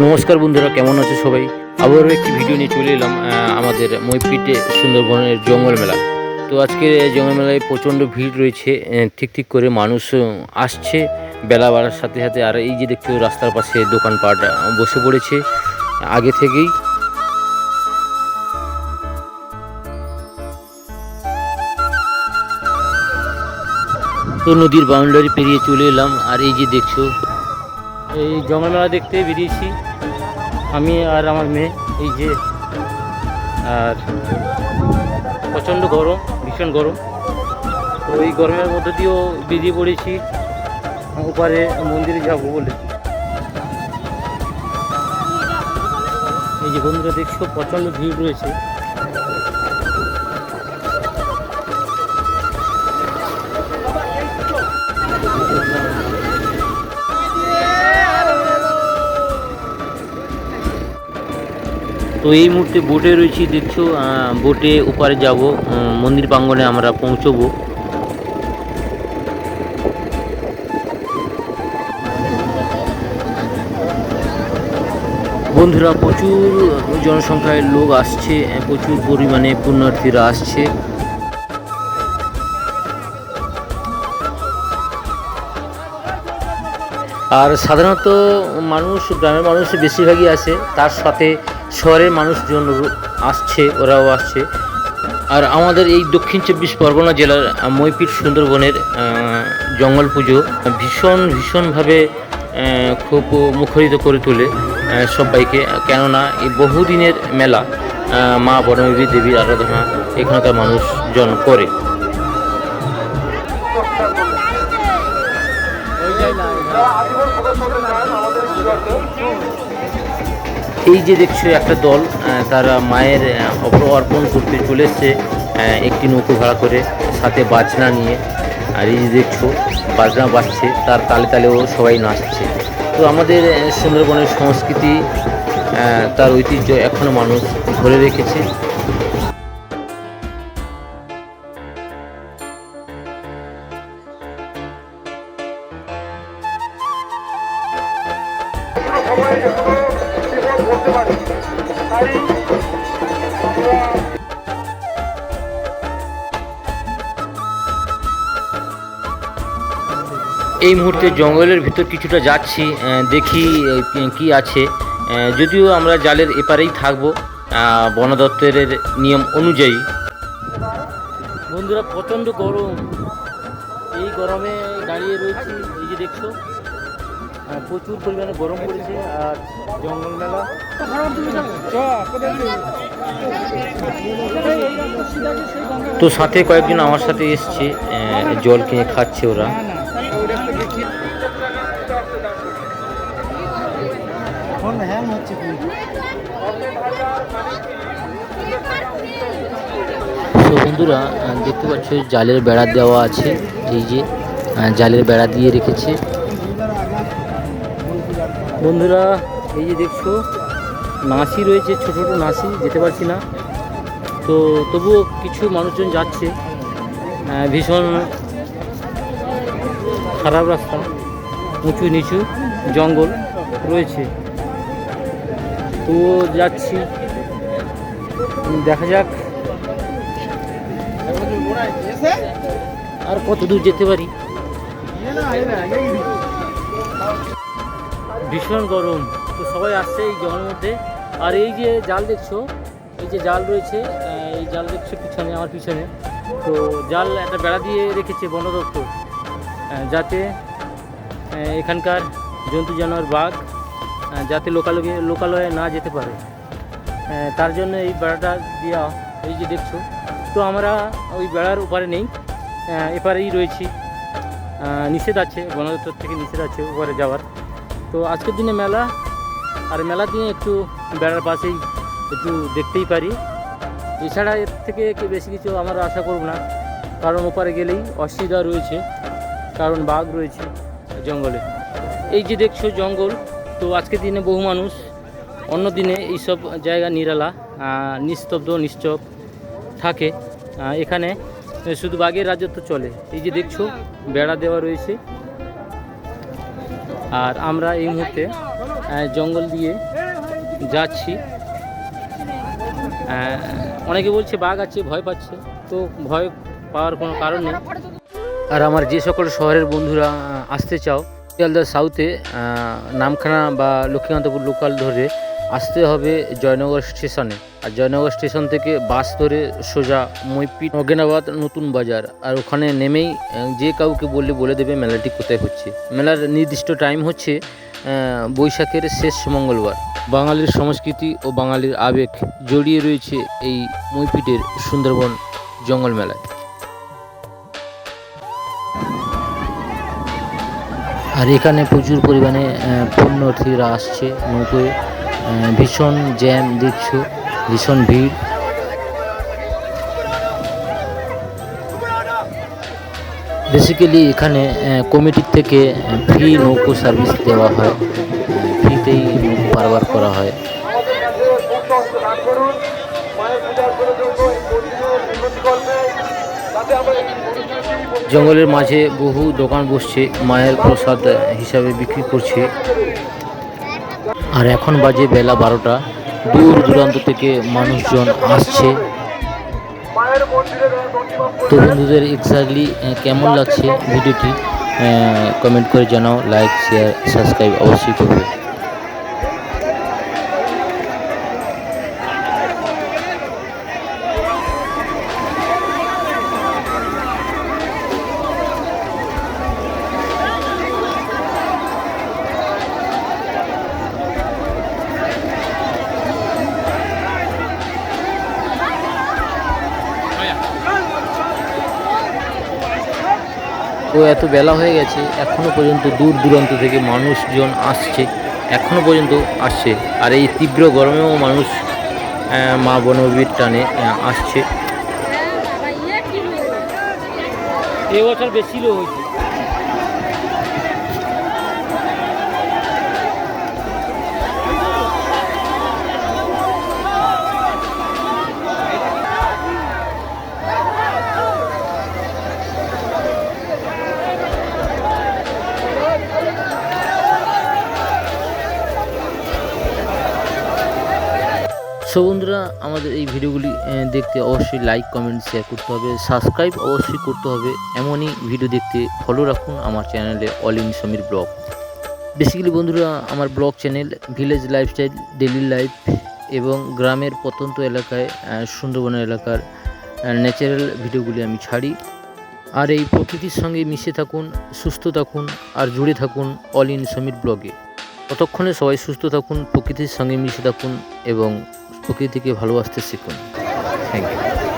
নমস্কার বন্ধুরা, কেমন আছে সবাই? আবারও একটি ভিডিও নিয়ে চলে এলাম আমাদের মইপিটে সুন্দরবনের জঙ্গল মেলা। তো আজকে জঙ্গল মেলায় প্রচণ্ড ভিড় রয়েছে, ঠিক ঠিক করে মানুষ আসছে বেলা বাড়ার সাথে সাথে। আর এই যে দেখতে রাস্তার পাশে দোকানপাট বসে পড়েছে আগে থেকেই। তো নদীর বাউন্ডারি পেরিয়ে চলে এলাম। আর এই যে দেখছো, এই জঙ্গল মেলা দেখতে বেরিয়েছি আমি আর আমার মেয়ে। এই যে, আর প্রচণ্ড গরম, ভীষণ গরম। তো এই গরমের মধ্যে দিয়েও বেরিয়ে পড়েছি ওপারে মন্দিরে যাব বলে। এই যে বন্ধুরা দেখছো, প্রচণ্ড ভিড় রয়েছে। তো এই মুহূর্তে বোটে রয়েছি, দেখছো বোটে ওপারে যাব, মন্দির প্রাঙ্গণে আমরা পৌঁছবো। বন্ধুরা, প্রচুর জনসংখ্যায় লোক আসছে, প্রচুর পরিমাণে পুণ্যার্থীরা আসছে। আর সাধারণত মানুষ, গ্রামের মানুষ বেশিরভাগই আসে, তার সাথে শহরের মানুষজন আসছে, ওরাও আসছে। আর আমাদের এই দক্ষিণ 24 পরগনা জেলার মইপিট সুন্দরবনের জঙ্গল পুজো ভীষণভাবে খুব মুখরিত করে তোলে সবাইকে। কেননা এই বহুদিনের মেলা, মা বনদেবী দেবীর আরাধনা এখানকার মানুষজন করে। এই যে দেখছো একটা দল, তারা মায়ের অর্পণ করতে চলে এসছে একটি নৌকো ভাড়া করে, সাথে বাজনা নিয়ে। আর এই যে দেখছো বাজনা বাজছে, তার তালে তালেও সবাই নাচছে। তো আমাদের সুন্দরবনের সংস্কৃতি, তার ঐতিহ্য এখনও মানুষ ধরে রেখেছে। এই মুহূর্তে জঙ্গলের ভিতর কিছুটা যাচ্ছি, দেখি কি আছে। যদিও আমরা জালের এপারেই থাকবো বন দপ্তরের নিয়ম অনুযায়ী। বন্ধুরা, প্রচণ্ড গরম, এই গরমে দাঁড়িয়ে রয়েছি। এই যে দেখছো প্রচুর পরিমাণে গরম পড়েছে। আর জঙ্গল মেলা, তো সাথে কয়েকজন আমার সাথে এসছে, জল কিনে খাচ্ছে ওরা। তো বন্ধুরা দেখতে পাচ্ছ জালের বেড়া দেওয়া আছে। এই যে জালের বেড়া দিয়ে রেখেছে। বন্ধুরা এই যে দেখছো নাসি রয়েছে, ছোট ছোট নাসি, যেতে পারছি না। তো তবুও কিছু মানুষজন যাচ্ছে। ভীষণ খারাপ রাস্তা, উঁচু নিচু জঙ্গল রয়েছে, তো যাচ্ছি, দেখা যাক আর কত দূর যেতে পারি। ভীষণ গরম, তো সবাই আসছে এই জলের মধ্যে। আর এই যে জাল দেখছো, এই যে জাল রয়েছে, এই জাল দেখছো পিছনে, আমার পিছনে। তো জাল একটা বেড়া দিয়ে রেখেছে বন দপ্তর, যাতে এখানকার জন্তু জানোয়ার, বাঘ যাতে লোকালয়ে না যেতে পারে, তার জন্য এই বেড়াটা দেওয়া। এই যে দেখছো, তো আমরা ওই বেড়ার ওপারে নেই, এপারেই রয়েছি। নিষেধ আছে, বন দপ্তর থেকে নিষেধ আছে ওপারে যাওয়ার। তো আজকের দিনে মেলা, আর মেলার দিনে একটু বেড়ার পাশেই একটু দেখতেই পারি। এছাড়া এর থেকে বেশি কিছু আমরা আশা করব না, কারণ ওপারে গেলেই অসুবিধা রয়েছে, কারণ বাঘ রয়েছে জঙ্গলে। এই যে দেখছো জঙ্গল, তো আজকের দিনে বহু মানুষ, অন্য দিনে এইসব জায়গা নিরালা, নিস্তব্ধ নিশ্চুপ থাকে। এখানে শুধু বাঘের রাজত্ব চলে। এই যে দেখছো বেড়া দেওয়া রয়েছে। আর আমরা এই মুহূর্তে জঙ্গল দিয়ে যাচ্ছি। অনেকে বলছে বাঘ আছে, ভয় পাচ্ছে, তো ভয় পাওয়ার কোনো কারণ নেই। আর আমার যে সকল শহরের বন্ধুরা আসতে চাও শিয়ালদা সাউথে, নামখানা বা লক্ষ্মীকান্তপুর লোকাল ধরে আসতে হবে জয়নগর স্টেশনে। আর জয়নগর স্টেশন থেকে বাস ধরে সোজা মইপিট নগেনাবাদ নতুন বাজার। আর ওখানে নেমেই যে কাউকে বলে দেবে মেলাটি কোথায় হচ্ছে। মেলার নির্দিষ্ট টাইম হচ্ছে বৈশাখের শেষ মঙ্গলবার। বাঙালির সংস্কৃতি ও বাঙালির আবেগ জড়িয়ে রয়েছে এই মইপিটের সুন্দরবন জঙ্গল মেলায়। আর এখানে প্রচুর পরিমাণে পুণ্যার্থীরা আসছে নৌকোয়। ভীষণ জ্যাম দেখছো, ভীষণ ভিড়। বেসিক্যালি এখানে কমিটির থেকে ফ্রি নৌকো সার্ভিস দেওয়া হয়, ফ্রিতেই নৌকো পারাবার করা হয়। জঙ্গলের মাঝে বহু দোকান বসছে, মায়ের প্রসাদ হিসাবে বিক্রি করছে। আর এখন বাজে বেলা 12টা, দূর দূরান্ত থেকে মানুষজন আসছে। তো বন্ধুদের এক্স্যাক্টলি কেমন লাগছে ভিডিওটি কমেন্ট করে জানাও, লাইক শেয়ার সাবস্ক্রাইব অবশ্যই করবে। তো এত বেলা হয়ে গেছে, এখনও পর্যন্ত দূর দূরান্ত থেকে মানুষজন আসছে, এখনও পর্যন্ত আসছে। আর এই তীব্র গরমেও মানুষ মা বনবীর টানে আসছে। এবছর বেশি লোক হয়েছে। সো বন্ধুরা, আমাদের এই ভিডিওগুলি দেখতে অবশ্যই লাইক কমেন্ট শেয়ার করতে হবে, সাবস্ক্রাইব অবশ্যই করতে হবে। এমনই ভিডিও দেখতে ফলো রাখুন আমার চ্যানেলে all in Samir blog. Basically বন্ধুরা, আমার blog channel village lifestyle, daily life এবং গ্রামের প্রত্যন্ত এলাকায় সুন্দরবন এলাকার ন্যাচারাল ভিডিওগুলি আমি ছাড়ি। আর এই প্রকৃতির সঙ্গে মিশে থাকুন, সুস্থ থাকুন আর জুড়ে থাকুন অল ইন সমীর ব্লগে। ততক্ষণে সবাই সুস্থ থাকুন, প্রকৃতির সঙ্গে মিশে থাকুন এবং প্রকৃতিকে ভালোবাসতে শিখুন। Thank you.